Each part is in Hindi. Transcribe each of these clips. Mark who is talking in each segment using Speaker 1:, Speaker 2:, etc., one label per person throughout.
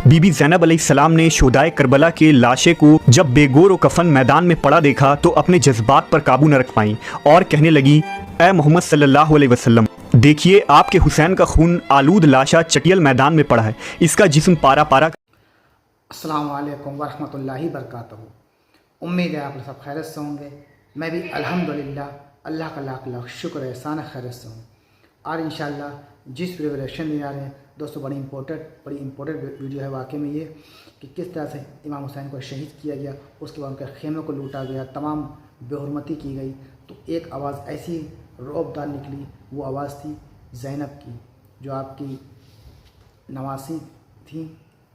Speaker 1: बीबी ज़ैनब अलैहिस्सलाम ने शोहदाए करबला के लाशे को जब बेगोर व कफन मैदान में पड़ा देखा तो अपने जज्बात पर काबू न रख पाई और कहने लगी, ए मोहम्मद सल्लल्लाहु अलैहि वसल्लम, देखिए आपके हुसैन का खून आलूद लाशा चटियल मैदान में पड़ा है, इसका जिस्म पारा पारा।
Speaker 2: अस्सलाम वालेकुम वरहमतुल्लाहि वबरकातुहू। उम्मीद है आप सब खैरियत से होंगे। मैं भी अल्हम्दुलिल्लाह अल्लाह का लाख लाख शुक्र एहसान खैरियत से हूँ। और इंशाअल्लाह जिस रिवलेशन में आ रहे हैं दोस्तों, बड़ी इम्पोर्टेंट वीडियो है वाकई में ये कि किस तरह से इमाम हुसैन को शहीद किया गया, उसके बाद उनके खेमे को लूटा गया, तमाम बेहुरमती की गई। तो एक आवाज़ ऐसी रौबदार निकली, वो आवाज़ थी ज़ैनब की, जो आपकी नवासी थी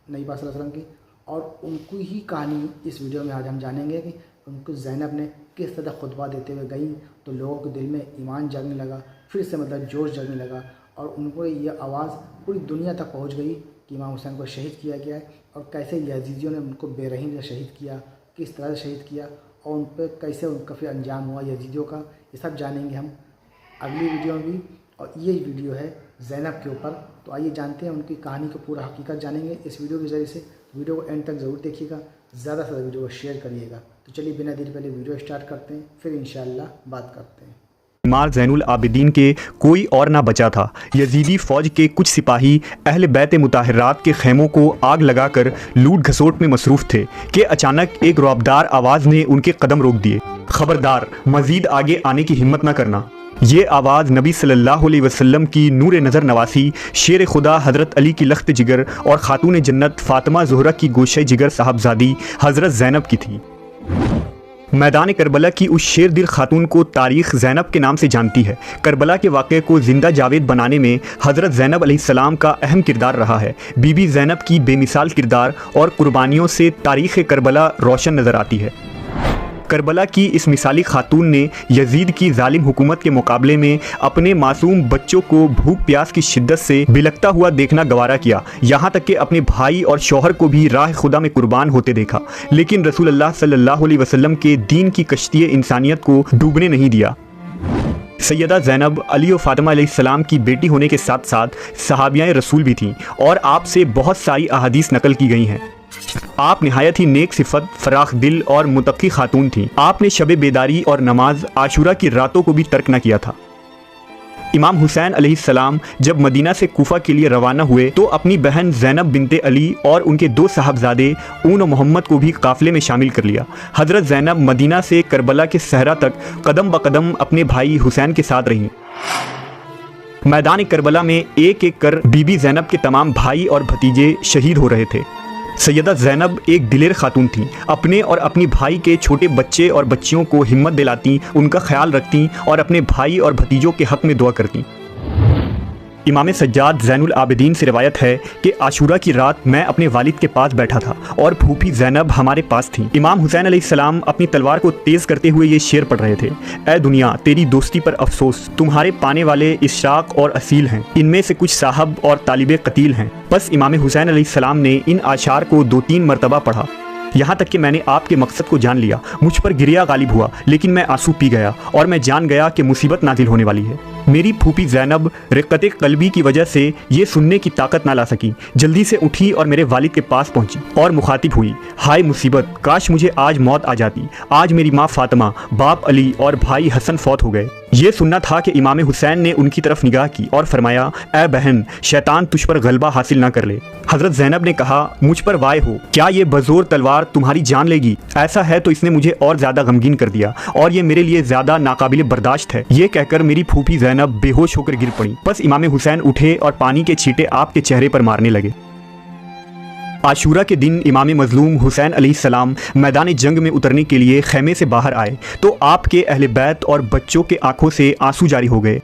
Speaker 2: नबी पाक सल्लल्लाहु अलैहि वसल्लम की। और उनकी ही कहानी इस वीडियो में आज हम जानेंगे कि उनको ज़ैनब ने किस तरह खुतबा देते हुए गई तो लोगों के दिल में ईमान जगने लगा, फिर से जोश जगने लगा और उनको ये आवाज़ पूरी दुनिया तक पहुंच गई कि इमाम हुसैन को शहीद किया गया है और कैसे यजीदियों ने उनको बेरहम से शहीद किया, किस तरह से शहीद किया और उन पर कैसे उनका फिर अंजाम हुआ यजीदियों का। ये सब जानेंगे हम अगली वीडियो में भी। और ये वीडियो है ज़ैनब के ऊपर, तो आइए जानते हैं उनकी कहानी को पूरा हकीकत जानेंगे इस वीडियो के ज़रिए से। वीडियो को एंड तक ज़रूर देखिएगा, ज़्यादा से ज़्यादा वीडियो को शेयर करिएगा। तो चलिए बिना देरी पहले वीडियो स्टार्ट करते हैं, फिर इंशाअल्लाह बात करते हैं।
Speaker 1: इमाम ज़ैनुल आबिदीन के कोई और ना बचा था। यजीदी फ़ौज के कुछ सिपाही अहले बैत मुताहरात के खेमों को आग लगाकर लूट घसोट में मसरूफ़ थे कि अचानक एक रौबदार आवाज़ ने उनके कदम रोक दिए। खबरदार, मज़ीद आगे आने की हिम्मत ना करना। ये आवाज़ नबी सल्लल्लाहु अलैहि वसल्लम की नूर नज़र नवासी, शेर खुदा हज़रत अली की लख्त जिगर और ख़ातून जन्नत फ़ातिमा ज़ुहरा की गोशे जिगर साहबजादी हज़रत ज़ैनब की थी। मैदान करबला की उस शेर दिल खातून को तारीख़ ज़ैनब के नाम से जानती है। करबला के वाक़े को ज़िंदा जावेद बनाने में हज़रत ज़ैनब अलैहिस्सलाम का अहम किरदार रहा है। बीबी ज़ैनब की बेमिसाल किरदार और कुर्बानियों से तारीख़ करबला रोशन नज़र आती है। करबला की इस मिसाली खातून ने यजीद की जालिम हुकूमत के मुकाबले में अपने मासूम बच्चों को भूख प्यास की शिद्दत से बिलखता हुआ देखना गवारा किया, यहाँ तक कि अपने भाई और शौहर को भी राह खुदा में कुर्बान होते देखा। लेकिन रसूलुल्लाह सल्लल्लाहु अलैहि वसल्लम के दीन की कश्ती इंसानियत को डूबने नहीं दिया। सैयदा ज़ैनब अली और फ़ातिमा अलैहिस्सलाम की बेटी होने के साथ साथ सहाबियाए रसूल भी थीं और आपसे बहुत सारी अहादीस नकल की गई हैं। आप निहायत ही नेक सिफत, फराख दिल और मुतक़ी खातून थीं। आपने शब बेदारी और नमाज आशूरा की रातों को भी तर्क न किया था। इमाम हुसैन अलैहिस्सलाम जब मदीना से कूफा के लिए रवाना हुए तो अपनी बहन ज़ैनब बिनते अली और उनके दो साहबजादे ऊन और मोहम्मद को भी काफ़िले में शामिल कर लिया। हज़रत ज़ैनब मदीना से करबला के सहरा तक कदम ब कदम अपने भाई हुसैन के साथ रहीं। मैदान करबला में एक एक कर बीबी ज़ैनब के तमाम भाई और भतीजे शहीद हो रहे थे। सैयदा ज़ैनब एक दिलेर खातून थीं। अपने और अपनी भाई के छोटे बच्चे और बच्चियों को हिम्मत दिलाती, उनका ख्याल रखती और अपने भाई और भतीजों के हक़ में दुआ करती। इमाम सज्जाद ज़ैनुल आबिदीन से रिवायत है कि आशूरा की रात मैं अपने वालिद के पास बैठा था और फूफी ज़ैनब हमारे पास थी। इमाम हुसैन अलैहिस्सलाम अपनी तलवार को तेज़ करते हुए ये शेर पढ़ रहे थे, ए दुनिया तेरी दोस्ती पर अफसोस, तुम्हारे पाने वाले इशराक और असील हैं, इनमें से कुछ साहब और तालिबे कतील हैं। बस इमाम हुसैन अलैहिस्सलाम ने इन आशार को 2-3 मरतबा पढ़ा, यहाँ तक कि मैंने आपके मकसद को जान लिया। मुझ पर गिरिया गालिब हुआ, लेकिन मैं आंसू पी गया और मैं जान गया कि मुसीबत नाजिल होने वाली है। मेरी फूफी ज़ैनब रिक़्क़त क़ल्बी की वजह से ये सुनने की ताकत ना ला सकी। जल्दी से उठी और मेरे वालिद के पास पहुंची और मुखातिब हुई, हाय मुसीबत, काश मुझे आज मौत आ जाती। आज मेरी माँ फ़ातिमा, बाप अली और भाई हसन फौत हो गए। ये सुनना था कि इमाम हुसैन ने उनकी तरफ निगाह की और फरमाया, ए बहन, शैतान तुझ पर गलबा हासिल ना कर ले। हज़रत ज़ैनब ने कहा, मुझ पर वाय हो, क्या ये बज़ोर तलवार तुम्हारी जान लेगी? ऐसा है तो इसने मुझे और ज़्यादा गमगीन कर दिया और ये मेरे लिए ज़्यादा नाकाबिले बर्दाश्त है। ये कहकर मेरी फूफी ज़ैनब बेहोश होकर गिर पड़ी। बस इमाम हुसैन उठे और पानी के छींटे आपके चेहरे पर मारने लगे। आशूरा के दिन इमाम मज़लूम हुसैन अलैहिस्सलाम मैदान जंग में उतरने के लिए खेमे से बाहर आए तो आपके अहले बैत और बच्चों के आंखों से आंसू जारी हो गए।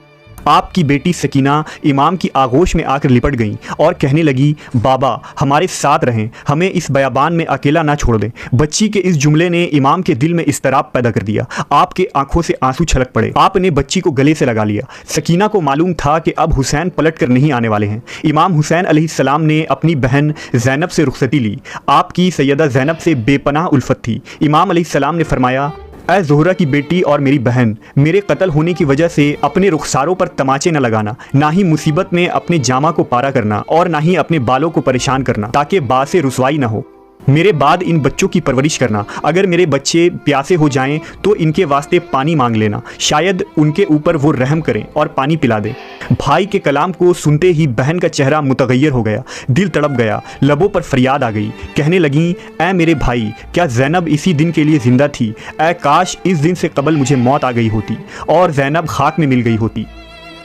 Speaker 1: आपकी बेटी सकीना इमाम की आगोश में आकर लिपट गई और कहने लगी, बाबा हमारे साथ रहें, हमें इस बयाबान में अकेला ना छोड़ दें। बच्ची के इस जुमले ने इमाम के दिल में इस्तराब पैदा कर दिया। आपके आंखों से आंसू छलक पड़े। आपने बच्ची को गले से लगा लिया। सकीना को मालूम था कि अब हुसैन पलट कर नहीं आने वाले हैं। इमाम हुसैन अलैहिस्सलाम ने अपनी बहन ज़ैनब से रुखसती ली। आपकी सैयदा ज़ैनब से बेपनाह उल्फत थी। इमाम अलैहिस्सलाम ने फरमाया, ऐ ज़ोहरा की बेटी और मेरी बहन, मेरे कत्ल होने की वजह से अपने रुखसारों पर तमाचे न लगाना, ना ही मुसीबत में अपने जामा को पारा करना और ना ही अपने बालों को परेशान करना, ताकि बासे रुसवाई ना हो। मेरे बाद इन बच्चों की परवरिश करना। अगर मेरे बच्चे प्यासे हो जाएं तो इनके वास्ते पानी मांग लेना, शायद उनके ऊपर वो रहम करें और पानी पिला दें। भाई के कलाम को सुनते ही बहन का चेहरा मुतगय्यर हो गया, दिल तड़प गया, लबों पर फरियाद आ गई। कहने लगीं, ऐ मेरे भाई, क्या ज़ैनब इसी दिन के लिए ज़िंदा थी? ऐ काश इस दिन से कबल मुझे मौत आ गई होती और ज़ैनब खाक में मिल गई होती।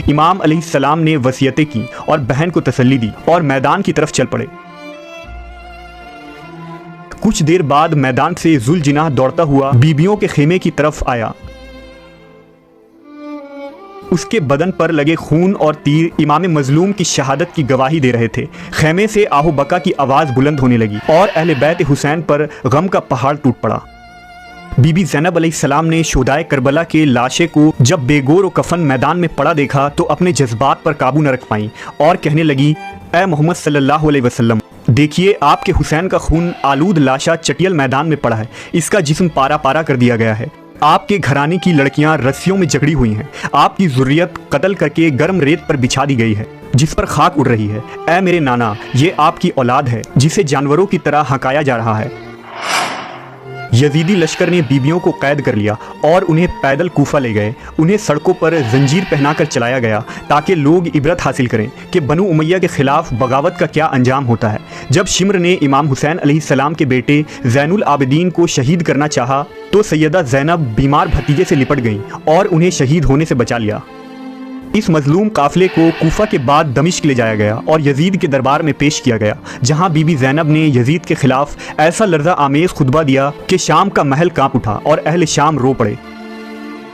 Speaker 1: इमाम अलैहिस्सलाम ने वसीयतें की और बहन को तसल्ली दी और मैदान की तरफ चल पड़े। कुछ देर बाद मैदान से जुलजिनाह दौड़ता हुआ बीबियों के खेमे की तरफ आया। उसके बदन पर लगे खून और तीर इमाम मजलूम की शहादत की गवाही दे रहे थे। खेमे से आहू बका की आवाज़ बुलंद होने लगी और अहले बैत हुसैन पर गम का पहाड़ टूट पड़ा। बीबी ज़ैनब अलैहिस्सलाम ने शोदाए करबला के लाशे को जब बेगोर और कफन मैदान में पड़ा देखा तो अपने जज्बात पर काबू न रख पाई और कहने लगी, ऐ मोहम्मद सल्लल्लाहु अलैहि वसल्लम, देखिए आपके हुसैन का खून आलूद लाशा चटियल मैदान में पड़ा है। इसका जिस्म पारा पारा कर दिया गया है। आपके घराने की लड़कियां रस्सियों में जकड़ी हुई हैं। आपकी ज़ुर्रियत कत्ल करके गर्म रेत पर बिछा दी गई है जिस पर खाक उड़ रही है। ऐ मेरे नाना, ये आपकी औलाद है जिसे जानवरों की तरह हकाया जा रहा है। यजीदी लश्कर ने बीबियों को कैद कर लिया और उन्हें पैदल कूफा ले गए। उन्हें सड़कों पर जंजीर पहनाकर चलाया गया ताकि लोग इबरत हासिल करें कि बनु उमैया के खिलाफ बगावत का क्या अंजाम होता है। जब शिम्र ने इमाम हुसैन अलैहिस्सलाम के बेटे ज़ैनुल आबिदीन को शहीद करना चाहा तो सैयदा ज़ैनब बीमार भतीजे से लिपट गईं और उन्हें शहीद होने से बचा लिया। इस मजलूम काफिले को कूफा के बाद दमिश्क ले जाया गया और यजीद के दरबार में पेश किया गया, जहां बीबी ज़ैनब ने यजीद के खिलाफ ऐसा लर्जा आमेज खुतबा दिया कि शाम का महल कांप उठा और अहले शाम रो पड़े।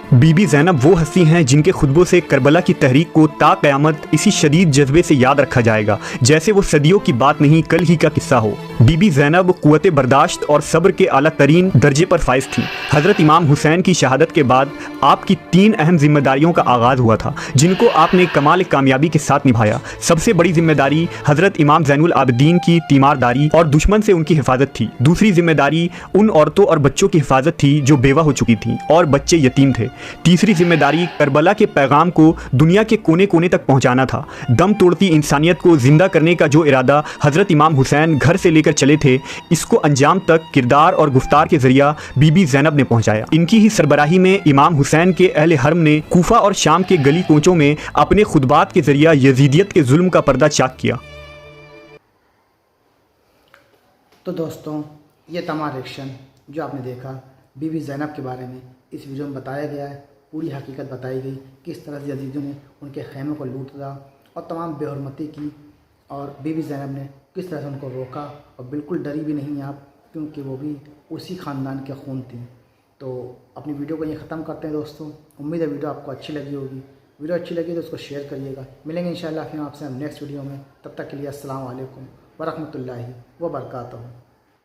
Speaker 1: बीबी ज़ैनब वो हस्ती हैं जिनके खुतबों से करबला की तहरीक को ता क़यामत इसी शदीद जज्बे से याद रखा जाएगा जैसे वो सदियों की बात नहीं, कल ही का किस्सा हो। बीबी ज़ैनब कुव्वत बर्दाश्त और सब्र के आला तरीन दर्जे पर फाइज थी। हज़रत इमाम हुसैन की शहादत के बाद आपकी 3 अहम जिम्मेदारियों का आगाज़ हुआ था जिनको आपने कमाल कामयाबी के साथ निभाया। सबसे बड़ी जिम्मेदारी हज़रत इमाम ज़ैनुल आबिदीन की तीमारदारी और दुश्मन से उनकी हिफाजत थी। दूसरी जिम्मेदारी उन औरतों और बच्चों की हिफाजत थी जो बेवा हो चुकी थीं और बच्चे यतीम थे। तीसरी जिम्मेदारी करबला के पैगाम को दुनिया के कोने कोने तक पहुंचाना था। दम तोड़ती इंसानियत को जिंदा करने का जो इरादा हज़रत इमाम हुसैन घर से लेकर चले थे, इसको अंजाम तक किरदार और गुफ्तार के जरिया बीबी ज़ैनब ने पहुंचाया। इनकी ही सरबराही में इमाम हुसैन के अहले हरम ने कूफा और शाम के गली कोचों में अपने खुतबात के जरिया यजीदियत के जुल्म का पर्दा चाक किया।
Speaker 2: तो दोस्तों, ये तमाम रिएक्शन जो आपने देखा बीबी ज़ैनब के बारे में इस वीडियो में बताया गया है। पूरी हकीकत बताई गई, किस तरह से यजीदियों ने उनके खैमों को लूटा और तमाम बेहरमती की और बीबी ज़ैनब ने किस तरह से उनको रोका और बिल्कुल डरी भी नहीं आप, क्योंकि वो भी उसी ख़ानदान के खून थी। तो अपनी वीडियो को ये ख़त्म करते हैं दोस्तों। उम्मीद है वीडियो आपको अच्छी लगी होगी। वीडियो अच्छी लगी तो उसको शेयर करिएगा। मिलेंगे इंशाल्लाह फिर आपसे हम नेक्स्ट वीडियो में। तब तक के लिए अस्सलाम वालेकुम व रहमतुल्लाहि व बरकातहू।